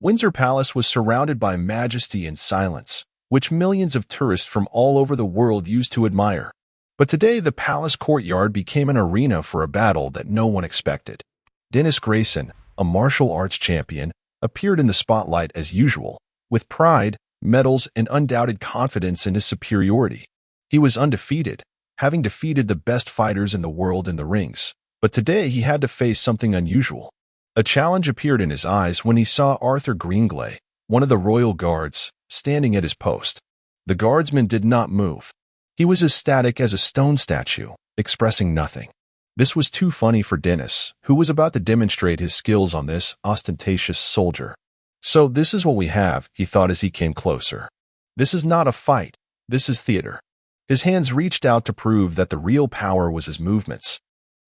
Windsor Palace was surrounded by majesty and silence, which millions of tourists from all over the world used to admire. But today the palace courtyard became an arena for a battle that no one expected. Dennis Grayson, a martial arts champion, appeared in the spotlight as usual, with pride, medals, and undoubted confidence in his superiority. He was undefeated, having defeated the best fighters in the world in the rings. But today he had to face something unusual. A challenge appeared in his eyes when he saw Arthur Greenglay, one of the royal guards, standing at his post. The guardsman did not move. He was as static as a stone statue, expressing nothing. This was too funny for Dennis, who was about to demonstrate his skills on this ostentatious soldier. So this is what we have, he thought as he came closer. This is not a fight. This is theater. His hands reached out to prove that the real power was his movements.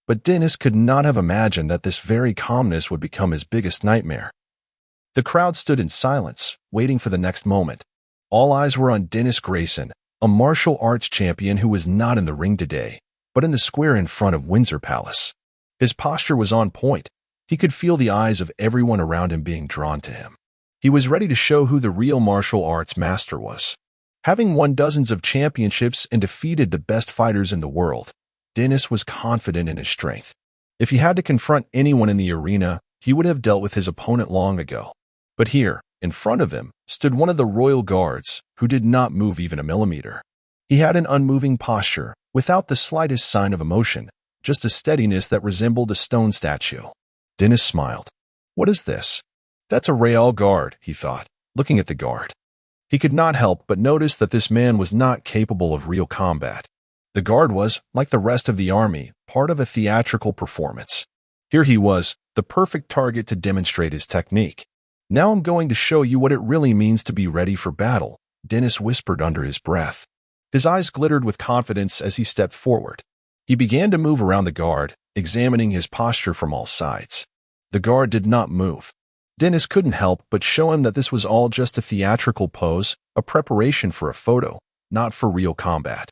But Dennis could not have imagined that this very calmness would become his biggest nightmare. The crowd stood in silence, waiting for the next moment. All eyes were on Dennis Grayson, a martial arts champion who was not in the ring today, but in the square in front of Windsor Palace. His posture was on point. He could feel the eyes of everyone around him being drawn to him. He was ready to show who the real martial arts master was. Having won dozens of championships and defeated the best fighters in the world, Dennis was confident in his strength. If he had to confront anyone in the arena, he would have dealt with his opponent long ago. But here, in front of him, stood one of the royal guards, who did not move even a millimeter. He had an unmoving posture, without the slightest sign of emotion, just a steadiness that resembled a stone statue. Dennis smiled. What is this? That's a royal guard, he thought, looking at the guard. He could not help but notice that this man was not capable of real combat. The guard was, like the rest of the army, part of a theatrical performance. Here he was, the perfect target to demonstrate his technique. Now I'm going to show you what it really means to be ready for battle, Dennis whispered under his breath. His eyes glittered with confidence as he stepped forward. He began to move around the guard, examining his posture from all sides. The guard did not move. Dennis couldn't help but show him that this was all just a theatrical pose, a preparation for a photo, not for real combat.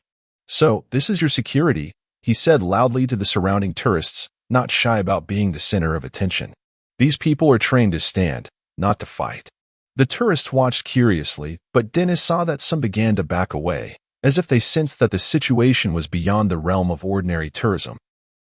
So, this is your security, he said loudly to the surrounding tourists, not shy about being the center of attention. These people are trained to stand, not to fight. The tourists watched curiously, but Dennis saw that some began to back away, as if they sensed that the situation was beyond the realm of ordinary tourism.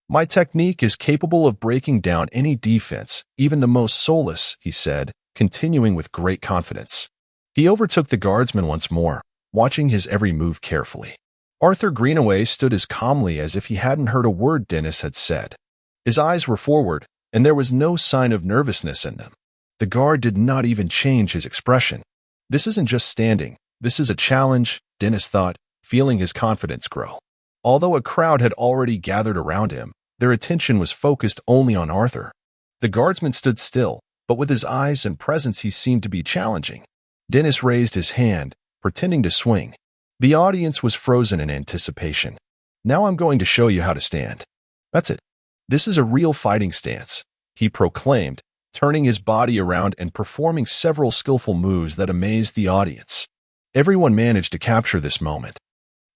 My technique is capable of breaking down any defense, even the most soulless, he said, continuing with great confidence. He overtook the guardsman once more, watching his every move carefully. Arthur Greenaway stood as calmly as if he hadn't heard a word Dennis had said. His eyes were forward, and there was no sign of nervousness in them. The guard did not even change his expression. This isn't just standing, this is a challenge, Dennis thought, feeling his confidence grow. Although a crowd had already gathered around him, their attention was focused only on Arthur. The guardsman stood still, but with his eyes and presence he seemed to be challenging. Dennis raised his hand, pretending to swing. The audience was frozen in anticipation. Now I'm going to show you how to stand. That's it. This is a real fighting stance, he proclaimed, turning his body around and performing several skillful moves that amazed the audience. Everyone managed to capture this moment.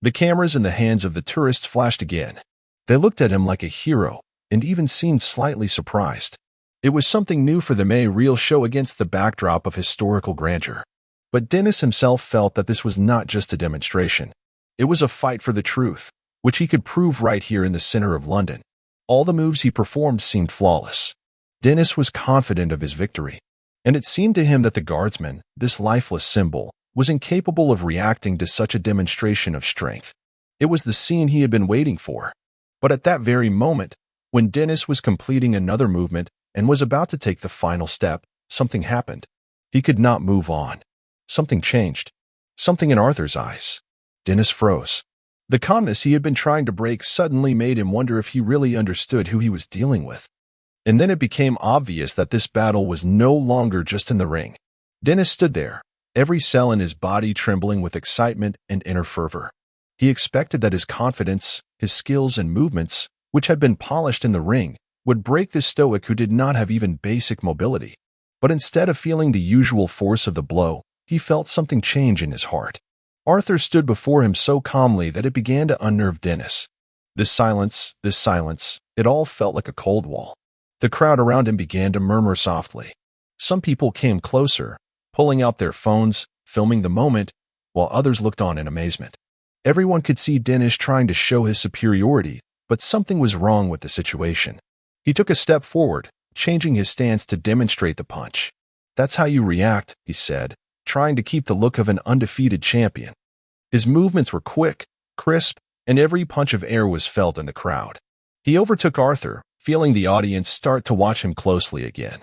The cameras in the hands of the tourists flashed again. They looked at him like a hero, and even seemed slightly surprised. It was something new for them, a real show against the backdrop of historical grandeur. But Dennis himself felt that this was not just a demonstration. It was a fight for the truth, which he could prove right here in the center of London. All the moves he performed seemed flawless. Dennis was confident of his victory, and it seemed to him that the guardsman, this lifeless symbol, was incapable of reacting to such a demonstration of strength. It was the scene he had been waiting for. But at that very moment, when Dennis was completing another movement and was about to take the final step, something happened. He could not move on. Something changed. Something in Arthur's eyes. Dennis froze. The calmness he had been trying to break suddenly made him wonder if he really understood who he was dealing with. And then it became obvious that this battle was no longer just in the ring. Dennis stood there, every cell in his body trembling with excitement and inner fervor. He expected that his confidence, his skills and movements, which had been polished in the ring, would break the stoic who did not have even basic mobility. But instead of feeling the usual force of the blow, he felt something change in his heart. Arthur stood before him so calmly that it began to unnerve Dennis. This silence, it all felt like a cold wall. The crowd around him began to murmur softly. Some people came closer, pulling out their phones, filming the moment, while others looked on in amazement. Everyone could see Dennis trying to show his superiority, but something was wrong with the situation. He took a step forward, changing his stance to demonstrate the punch. "That's how you react," he said, trying to keep the look of an undefeated champion. His movements were quick, crisp, and every punch of air was felt in the crowd. He overtook Arthur, feeling the audience start to watch him closely again.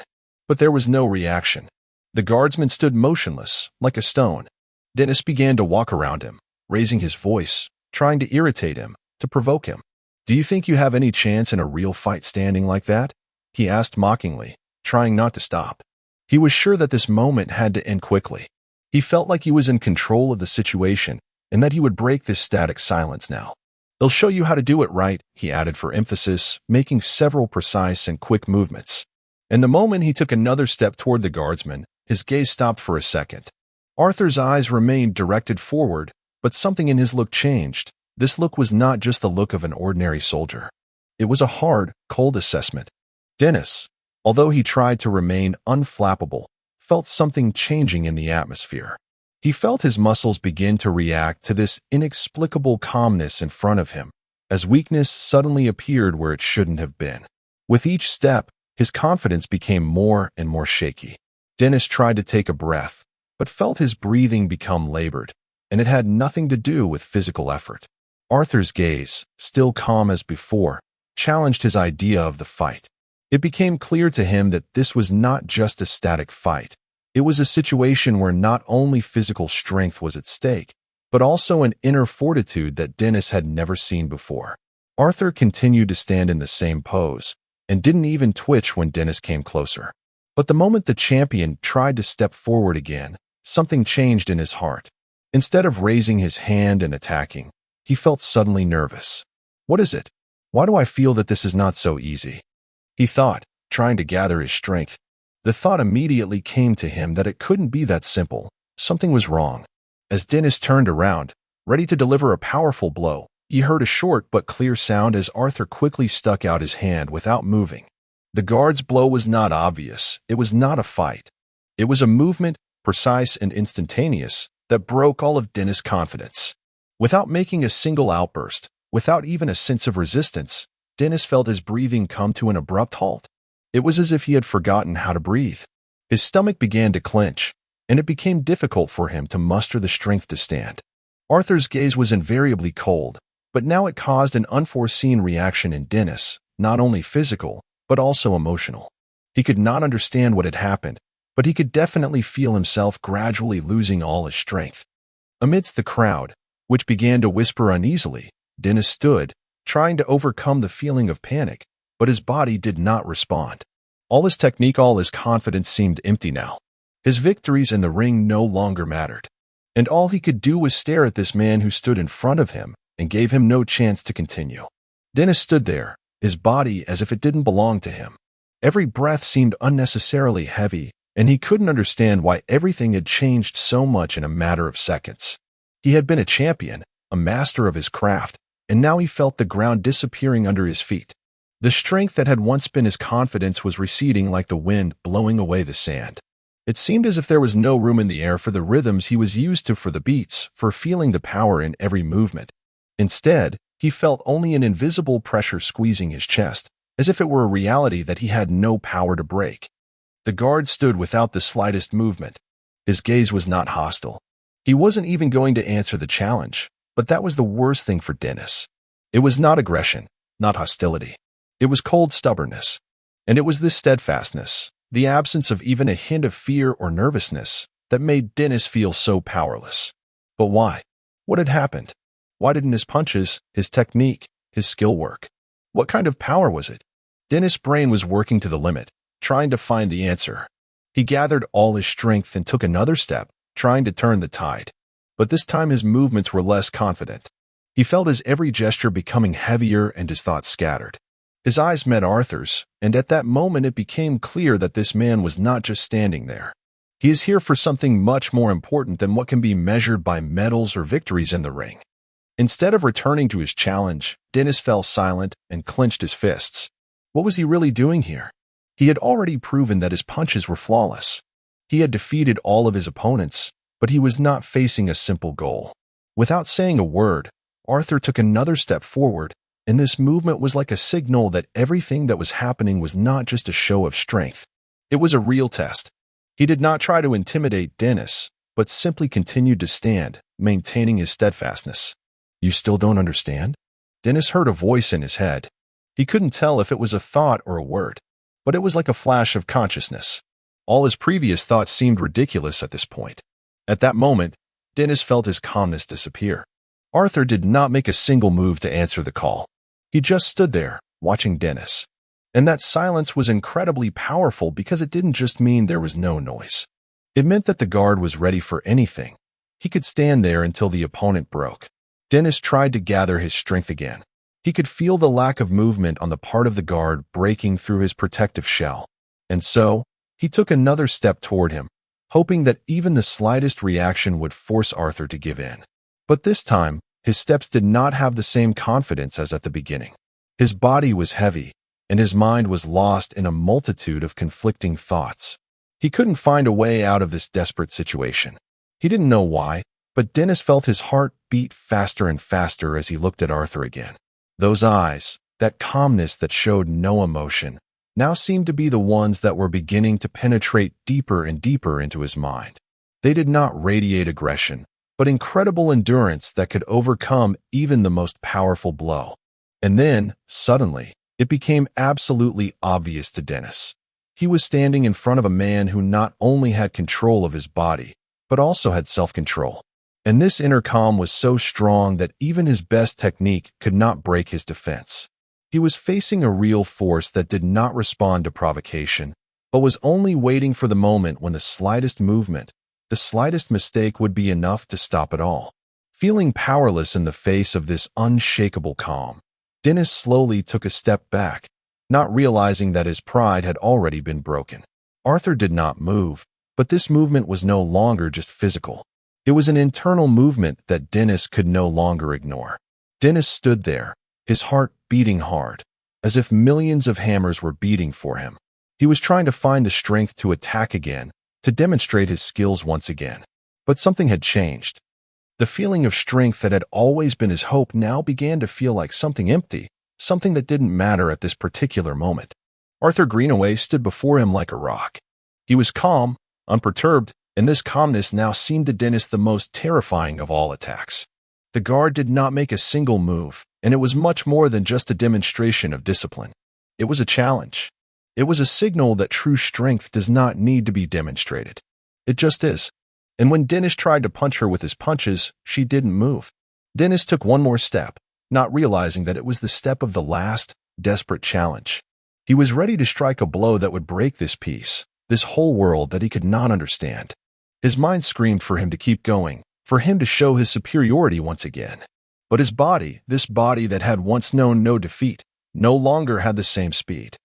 But there was no reaction. The guardsman stood motionless, like a stone. Dennis began to walk around him, raising his voice, trying to irritate him, to provoke him. "Do you think you have any chance in a real fight standing like that?" he asked mockingly, trying not to stop. He was sure that this moment had to end quickly. He felt like he was in control of the situation and that he would break this static silence now. "They'll show you how to do it right," he added for emphasis, making several precise and quick movements. And the moment he took another step toward the guardsman, his gaze stopped for a second. Arthur's eyes remained directed forward, but something in his look changed. This look was not just the look of an ordinary soldier. It was a hard, cold assessment. Dennis, although he tried to remain unflappable, felt something changing in the atmosphere. He felt his muscles begin to react to this inexplicable calmness in front of him, as weakness suddenly appeared where it shouldn't have been. With each step, his confidence became more and more shaky. Dennis tried to take a breath, but felt his breathing become labored, and it had nothing to do with physical effort. Arthur's gaze, still calm as before, challenged his idea of the fight. It became clear to him that this was not just a static fight. It was a situation where not only physical strength was at stake, but also an inner fortitude that Dennis had never seen before. Arthur continued to stand in the same pose, and didn't even twitch when Dennis came closer. But the moment the champion tried to step forward again, something changed in his heart. Instead of raising his hand and attacking, he felt suddenly nervous. "What is it? Why do I feel that this is not so easy?" he thought, trying to gather his strength. The thought immediately came to him that it couldn't be that simple. Something was wrong. As Dennis turned around, ready to deliver a powerful blow, he heard a short but clear sound as Arthur quickly stuck out his hand without moving. The guard's blow was not obvious. It was not a fight. It was a movement, precise and instantaneous, that broke all of Dennis' confidence. Without making a single outburst, without even a sense of resistance, Dennis felt his breathing come to an abrupt halt. It was as if he had forgotten how to breathe. His stomach began to clench, and it became difficult for him to muster the strength to stand. Arthur's gaze was invariably cold, but now it caused an unforeseen reaction in Dennis, not only physical, but also emotional. He could not understand what had happened, but he could definitely feel himself gradually losing all his strength. Amidst the crowd, which began to whisper uneasily, Dennis stood, trying to overcome the feeling of panic, but his body did not respond. All his technique, all his confidence seemed empty now. His victories in the ring no longer mattered, and all he could do was stare at this man who stood in front of him and gave him no chance to continue. Dennis stood there, his body as if it didn't belong to him. Every breath seemed unnecessarily heavy, and he couldn't understand why everything had changed so much in a matter of seconds. He had been a champion, a master of his craft, and now he felt the ground disappearing under his feet. The strength that had once been his confidence was receding like the wind blowing away the sand. It seemed as if there was no room in the air for the rhythms he was used to, for the beats, for feeling the power in every movement. Instead, he felt only an invisible pressure squeezing his chest, as if it were a reality that he had no power to break. The guard stood without the slightest movement. His gaze was not hostile. He wasn't even going to answer the challenge, but that was the worst thing for Dennis. It was not aggression, not hostility. It was cold stubbornness. And it was this steadfastness, the absence of even a hint of fear or nervousness, that made Dennis feel so powerless. But why? What had happened? Why didn't his punches, his technique, his skill work? What kind of power was it? Dennis' brain was working to the limit, trying to find the answer. He gathered all his strength and took another step, trying to turn the tide. But this time his movements were less confident. He felt his every gesture becoming heavier and his thoughts scattered. His eyes met Arthur's, and at that moment it became clear that this man was not just standing there. He is here for something much more important than what can be measured by medals or victories in the ring. Instead of returning to his challenge, Dennis fell silent and clenched his fists. What was he really doing here? He had already proven that his punches were flawless. He had defeated all of his opponents, but he was not facing a simple goal. Without saying a word, Arthur took another step forward, and this movement was like a signal that everything that was happening was not just a show of strength. It was a real test. He did not try to intimidate Dennis, but simply continued to stand, maintaining his steadfastness. "You still don't understand?" Dennis heard a voice in his head. He couldn't tell if it was a thought or a word, but it was like a flash of consciousness. All his previous thoughts seemed ridiculous at this point. At that moment, Dennis felt his calmness disappear. Arthur did not make a single move to answer the call. He just stood there, watching Dennis. And that silence was incredibly powerful because it didn't just mean there was no noise. It meant that the guard was ready for anything. He could stand there until the opponent broke. Dennis tried to gather his strength again. He could feel the lack of movement on the part of the guard breaking through his protective shell. And so, he took another step toward him, hoping that even the slightest reaction would force Arthur to give in. But this time, his steps did not have the same confidence as at the beginning. His body was heavy, and his mind was lost in a multitude of conflicting thoughts. He couldn't find a way out of this desperate situation. He didn't know why, but Dennis felt his heart beat faster and faster as he looked at Arthur again. Those eyes, that calmness that showed no emotion, now seemed to be the ones that were beginning to penetrate deeper and deeper into his mind. They did not radiate aggression, but incredible endurance that could overcome even the most powerful blow. And then, suddenly, it became absolutely obvious to Dennis. He was standing in front of a man who not only had control of his body, but also had self-control. And this inner calm was so strong that even his best technique could not break his defense. He was facing a real force that did not respond to provocation, but was only waiting for the moment when the slightest movement, the slightest mistake would be enough to stop it all. Feeling powerless in the face of this unshakable calm, Dennis slowly took a step back, not realizing that his pride had already been broken. Arthur did not move, but this movement was no longer just physical. It was an internal movement that Dennis could no longer ignore. Dennis stood there, his heart beating hard, as if millions of hammers were beating for him. He was trying to find the strength to attack again, to demonstrate his skills once again. But something had changed. The feeling of strength that had always been his hope now began to feel like something empty, something that didn't matter at this particular moment. Arthur Greenaway stood before him like a rock. He was calm, unperturbed, and this calmness now seemed to Dennis the most terrifying of all attacks. The guard did not make a single move, and it was much more than just a demonstration of discipline. It was a challenge. It was a signal that true strength does not need to be demonstrated. It just is. And when Dennis tried to punch her with his punches, she didn't move. Dennis took one more step, not realizing that it was the step of the last, desperate challenge. He was ready to strike a blow that would break this peace, this whole world that he could not understand. His mind screamed for him to keep going, for him to show his superiority once again. But his body, this body that had once known no defeat, no longer had the same speed.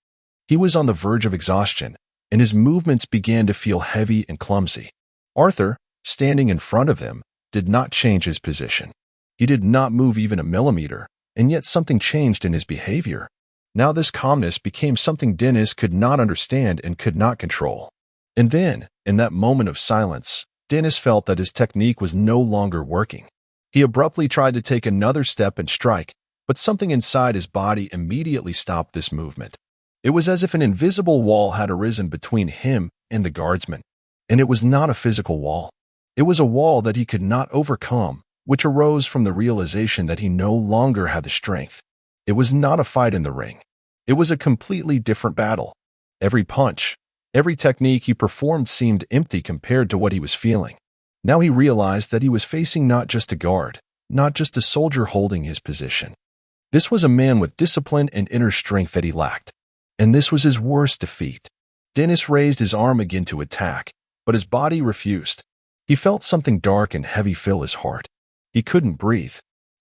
He was on the verge of exhaustion, and his movements began to feel heavy and clumsy. Arthur, standing in front of him, did not change his position. He did not move even a millimeter, and yet something changed in his behavior. Now this calmness became something Dennis could not understand and could not control. And then, in that moment of silence, Dennis felt that his technique was no longer working. He abruptly tried to take another step and strike, but something inside his body immediately stopped this movement. It was as if an invisible wall had arisen between him and the guardsman. And it was not a physical wall. It was a wall that he could not overcome, which arose from the realization that he no longer had the strength. It was not a fight in the ring. It was a completely different battle. Every punch, every technique he performed seemed empty compared to what he was feeling. Now he realized that he was facing not just a guard, not just a soldier holding his position. This was a man with discipline and inner strength that he lacked. And this was his worst defeat. Dennis raised his arm again to attack, but his body refused. He felt something dark and heavy fill his heart. He couldn't breathe.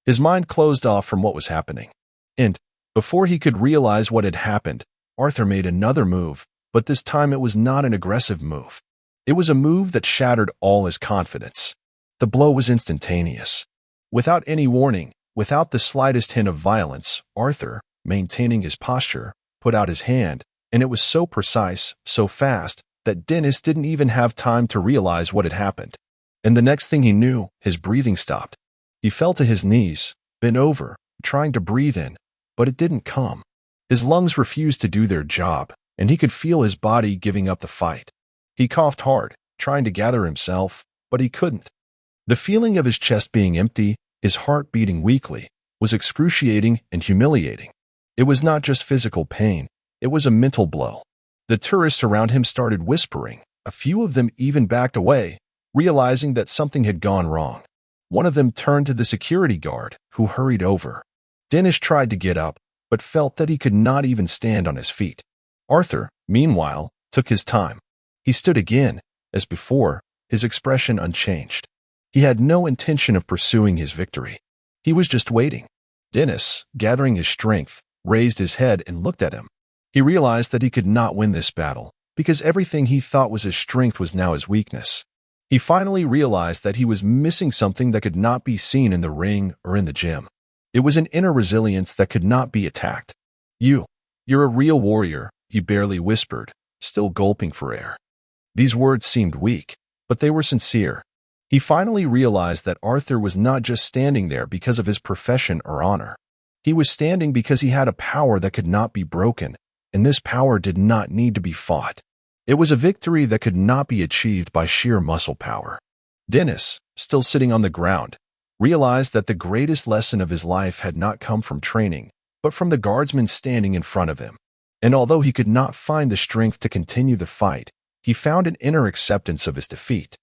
His mind closed off from what was happening. And, before he could realize what had happened, Arthur made another move, but this time it was not an aggressive move. It was a move that shattered all his confidence. The blow was instantaneous. Without any warning, without the slightest hint of violence, Arthur, maintaining his posture, put out his hand, and it was so precise, so fast, that Dennis didn't even have time to realize what had happened. And the next thing he knew, his breathing stopped. He fell to his knees, bent over, trying to breathe in, but it didn't come. His lungs refused to do their job, and he could feel his body giving up the fight. He coughed hard, trying to gather himself, but he couldn't. The feeling of his chest being empty, his heart beating weakly, was excruciating and humiliating. It was not just physical pain, it was a mental blow. The tourists around him started whispering. A few of them even backed away, realizing that something had gone wrong. One of them turned to the security guard, who hurried over. Dennis tried to get up, but felt that he could not even stand on his feet. Arthur, meanwhile, took his time. He stood again, as before, his expression unchanged. He had no intention of pursuing his victory. He was just waiting. Dennis, gathering his strength, raised his head and looked at him. He realized that he could not win this battle, because everything he thought was his strength was now his weakness. He finally realized that he was missing something that could not be seen in the ring or in the gym. It was an inner resilience that could not be attacked. You're a real warrior, he barely whispered, still gulping for air. These words seemed weak, but they were sincere. He finally realized that Arthur was not just standing there because of his profession or honor. He was standing because he had a power that could not be broken, and this power did not need to be fought. It was a victory that could not be achieved by sheer muscle power. Dennis, still sitting on the ground, realized that the greatest lesson of his life had not come from training, but from the guardsman standing in front of him. And although he could not find the strength to continue the fight, he found an inner acceptance of his defeat.